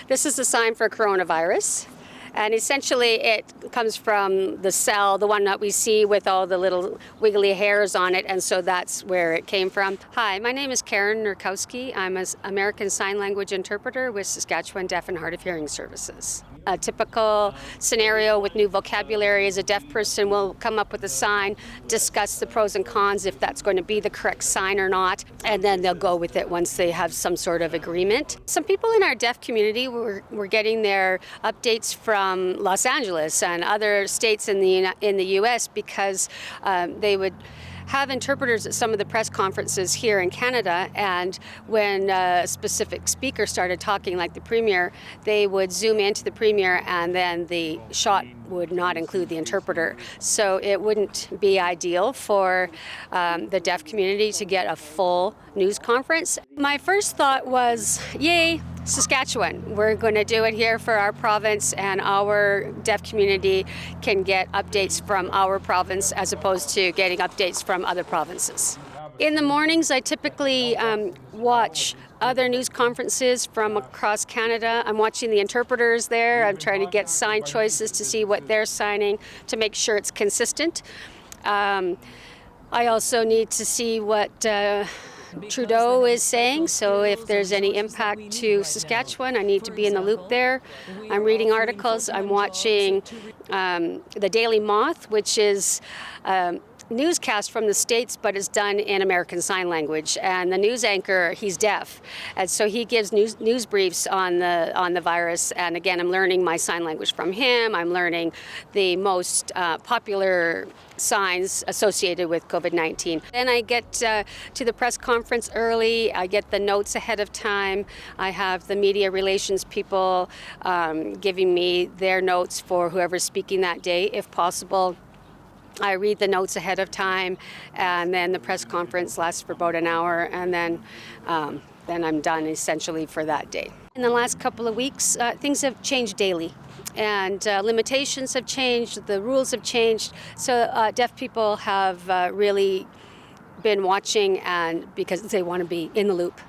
This is a sign for coronavirus. And essentially it comes from the cell, the one that we see with all the little wiggly hairs on it, and so that's where it came from. Hi, my name is Karen Nurkowski. I'm an American Sign Language Interpreter with Saskatchewan Deaf and Hard of Hearing Services. A typical scenario with new vocabulary is a deaf person will come up with a sign, discuss the pros and cons, if that's going to be the correct sign or not, and then they'll go with it once they have some sort of agreement. Some people in our deaf community were getting their updates from Los Angeles and other states in the U.S. because they would have interpreters at some of the press conferences here in Canada, and when a specific speaker started talking, like the Premier, they would zoom into the Premier and then the shot would not include the interpreter. So it wouldn't be ideal for the deaf community to get a full news conference. My first thought was, yay, Saskatchewan. We're going to do it here for our province, and our deaf community can get updates from our province as opposed to getting updates from other provinces. In the mornings, I typically watch other news conferences from across Canada. I'm watching the interpreters there. I'm trying to get sign choices to see what they're signing to make sure it's consistent. I also need to see what Trudeau is saying, so if there's any impact to Saskatchewan, I need to be in the loop there. I'm reading articles. I'm watching the Daily Moth, which is newscast from the States, but it's done in American Sign Language. And the news anchor, he's deaf, and so he gives news briefs on the virus. And again, I'm learning my sign language from him. I'm learning the most popular signs associated with COVID-19. Then I get to the press conference early. I get the notes ahead of time. I have the media relations people giving me their notes for whoever's speaking that day, if possible. I read the notes ahead of time, and then the press conference lasts for about an hour, and then I'm done essentially for that day. In the last couple of weeks, things have changed daily, and limitations have changed, the rules have changed, so deaf people have really been watching, and because they want to be in the loop.